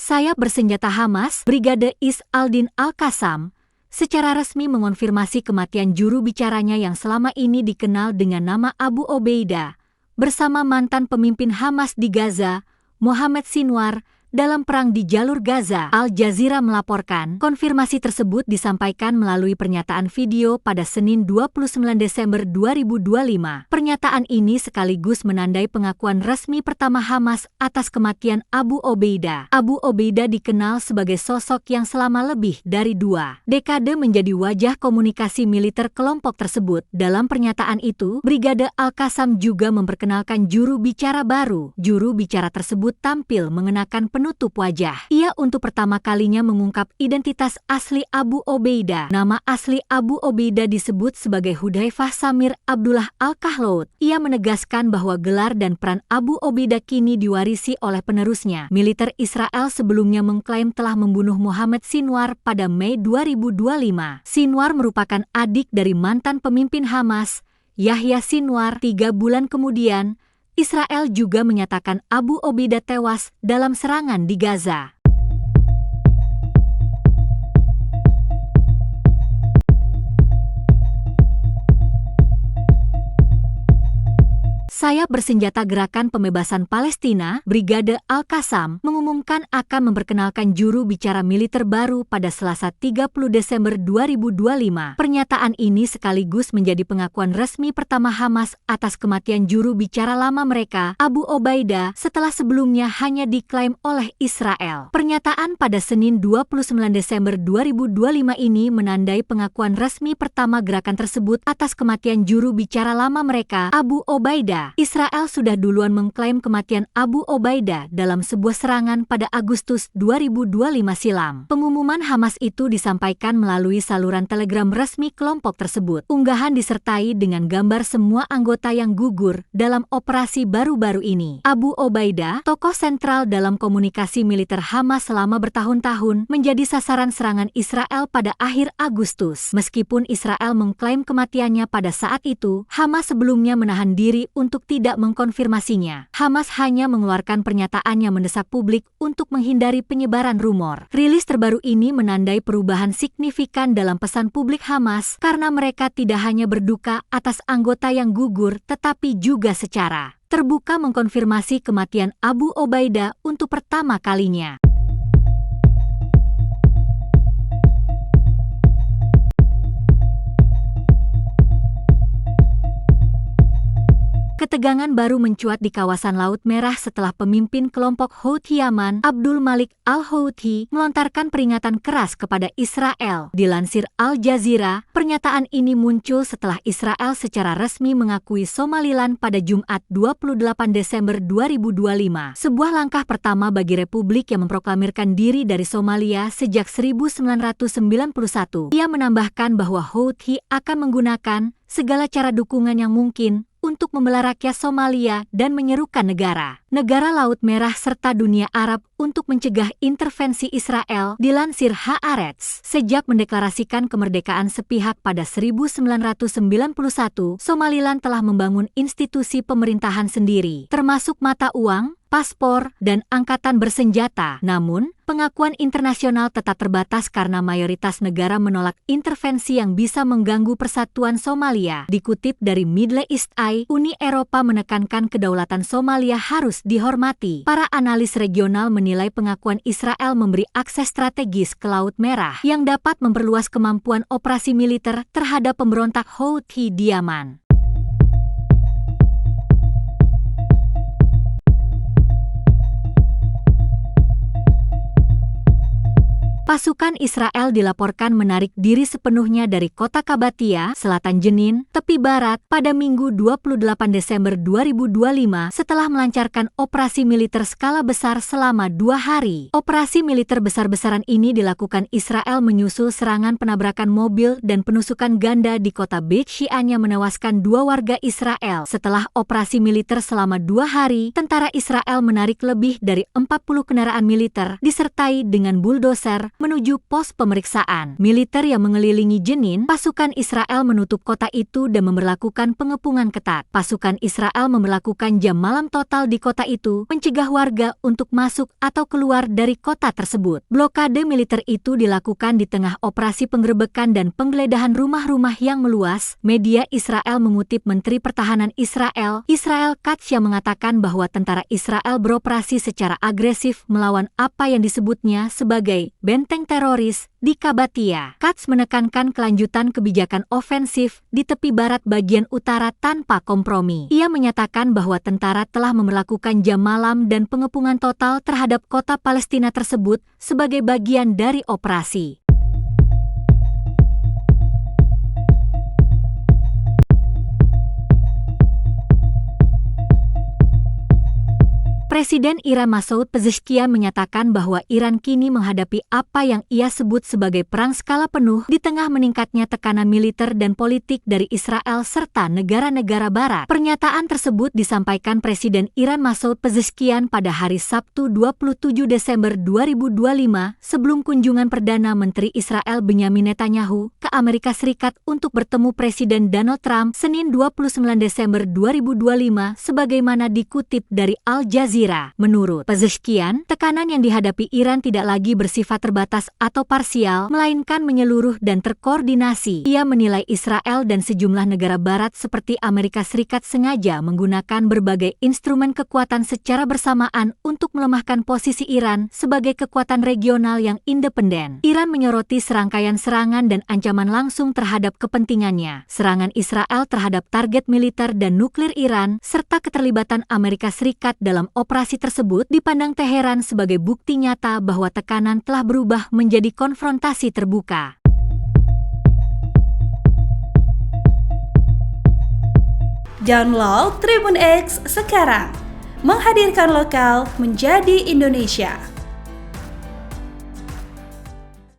Sayap bersenjata Hamas, Brigade Is Aldin Al-Qassam, secara resmi mengonfirmasi kematian juru bicaranya yang selama ini dikenal dengan nama Abu Obeidah, bersama mantan pemimpin Hamas di Gaza, Mohamed Sinwar, dalam perang di jalur Gaza. Al Jazeera melaporkan, konfirmasi tersebut disampaikan melalui pernyataan video pada Senin 29 Desember 2025. Pernyataan ini sekaligus menandai pengakuan resmi pertama Hamas atas kematian Abu Obeidah. Abu Obeidah dikenal sebagai sosok yang selama lebih dari 2 dekade menjadi wajah komunikasi militer kelompok tersebut. Dalam pernyataan itu, Brigade Al-Qassam juga memperkenalkan juru bicara baru. Juru bicara tersebut tampil mengenakan penutup wajah. Ia untuk pertama kalinya mengungkap identitas asli Abu Obeidah. Nama asli Abu Obeidah disebut sebagai Hudzaifah Samir Abdullah Al-Kahlout. Ia menegaskan bahwa gelar dan peran Abu Obeidah kini diwarisi oleh penerusnya. Militer Israel sebelumnya mengklaim telah membunuh Mohamed Sinwar pada Mei 2025. Sinwar merupakan adik dari mantan pemimpin Hamas, Yahya Sinwar. 3 bulan kemudian, Israel juga menyatakan Abu Obeidah tewas dalam serangan di Gaza. Sayap bersenjata Gerakan Pembebasan Palestina, Brigade Al-Qassam, mengumumkan akan memperkenalkan juru bicara militer baru pada Selasa 30 Desember 2025. Pernyataan ini sekaligus menjadi pengakuan resmi pertama Hamas atas kematian juru bicara lama mereka, Abu Obeidah, setelah sebelumnya hanya diklaim oleh Israel. Pernyataan pada Senin 29 Desember 2025 ini menandai pengakuan resmi pertama gerakan tersebut atas kematian juru bicara lama mereka, Abu Obeidah. Israel sudah duluan mengklaim kematian Abu Obeidah dalam sebuah serangan pada Agustus 2025 silam. Pengumuman Hamas itu disampaikan melalui saluran Telegram resmi kelompok tersebut. Unggahan disertai dengan gambar semua anggota yang gugur dalam operasi baru-baru ini. Abu Obeidah, tokoh sentral dalam komunikasi militer Hamas selama bertahun-tahun, menjadi sasaran serangan Israel pada akhir Agustus. Meskipun Israel mengklaim kematiannya pada saat itu, Hamas sebelumnya menahan diri untuk tidak mengkonfirmasinya. Hamas hanya mengeluarkan pernyataan yang mendesak publik untuk menghindari penyebaran rumor. Rilis terbaru ini menandai perubahan signifikan dalam pesan publik Hamas karena mereka tidak hanya berduka atas anggota yang gugur, tetapi juga secara terbuka mengkonfirmasi kematian Abu Obeidah untuk pertama kalinya. Ketegangan baru mencuat di kawasan Laut Merah setelah pemimpin kelompok Houthi Yaman, Abdul Malik Al-Houthi, melontarkan peringatan keras kepada Israel. Dilansir Al Jazeera, pernyataan ini muncul setelah Israel secara resmi mengakui Somaliland pada Jumat 28 Desember 2025. Sebuah langkah pertama bagi republik yang memproklamirkan diri dari Somalia sejak 1991. Ia menambahkan bahwa Houthi akan menggunakan segala cara dukungan yang mungkin untuk membela rakyat Somalia dan menyerukan negara Laut Merah serta dunia Arab untuk mencegah intervensi Israel, dilansir Haaretz. Sejak mendeklarasikan kemerdekaan sepihak pada 1991, Somaliland telah membangun institusi pemerintahan sendiri, termasuk mata uang, paspor, dan angkatan bersenjata. Namun, pengakuan internasional tetap terbatas karena mayoritas negara menolak intervensi yang bisa mengganggu persatuan Somalia. Dikutip dari Middle East Eye, Uni Eropa menekankan kedaulatan Somalia harus dihormati. Para analis regional menilai pengakuan Israel memberi akses strategis ke Laut Merah yang dapat memperluas kemampuan operasi militer terhadap pemberontak Houthi di Yaman. Pasukan Israel dilaporkan menarik diri sepenuhnya dari kota Qabatia, selatan Jenin, tepi barat, pada Minggu 28 Desember 2025 setelah melancarkan operasi militer skala besar selama 2 hari. Operasi militer besar-besaran ini dilakukan Israel menyusul serangan penabrakan mobil dan penusukan ganda di kota Beit Shean yang menewaskan 2 warga Israel. Setelah operasi militer selama 2 hari, tentara Israel menarik lebih dari 40 kendaraan militer disertai dengan buldoser, menuju pos pemeriksaan militer yang mengelilingi Jenin. Pasukan Israel menutup kota itu dan memberlakukan pengepungan ketat. Pasukan Israel memberlakukan jam malam total di kota itu, mencegah warga untuk masuk atau keluar dari kota tersebut. Blokade militer itu dilakukan di tengah operasi penggerebekan dan penggeledahan rumah-rumah yang meluas. Media Israel mengutip Menteri Pertahanan Israel Katz yang mengatakan bahwa tentara Israel beroperasi secara agresif melawan apa yang disebutnya sebagai benteng teroris di Kabatia. Katz menekankan kelanjutan kebijakan ofensif di tepi barat bagian utara tanpa kompromi. Ia menyatakan bahwa tentara telah memberlakukan jam malam dan pengepungan total terhadap kota Palestina tersebut sebagai bagian dari operasi. Presiden Iran Masoud Pezeshkian menyatakan bahwa Iran kini menghadapi apa yang ia sebut sebagai perang skala penuh di tengah meningkatnya tekanan militer dan politik dari Israel serta negara-negara barat. Pernyataan tersebut disampaikan Presiden Iran Masoud Pezeshkian pada hari Sabtu 27 Desember 2025 sebelum kunjungan Perdana Menteri Israel Benyamin Netanyahu ke Amerika Serikat untuk bertemu Presiden Donald Trump Senin 29 Desember 2025 sebagaimana dikutip dari Al Jazeera. Menurut Pezeshkian, tekanan yang dihadapi Iran tidak lagi bersifat terbatas atau parsial, melainkan menyeluruh dan terkoordinasi. Ia menilai Israel dan sejumlah negara barat seperti Amerika Serikat sengaja menggunakan berbagai instrumen kekuatan secara bersamaan untuk melemahkan posisi Iran sebagai kekuatan regional yang independen. Iran menyoroti serangkaian serangan dan ancaman langsung terhadap kepentingannya. Serangan Israel terhadap target militer dan nuklir Iran, serta keterlibatan Amerika Serikat dalam operasi tersebut dipandang Teheran sebagai bukti nyata bahwa tekanan telah berubah menjadi konfrontasi terbuka. Download Tribun X sekarang, menghadirkan lokal menjadi Indonesia.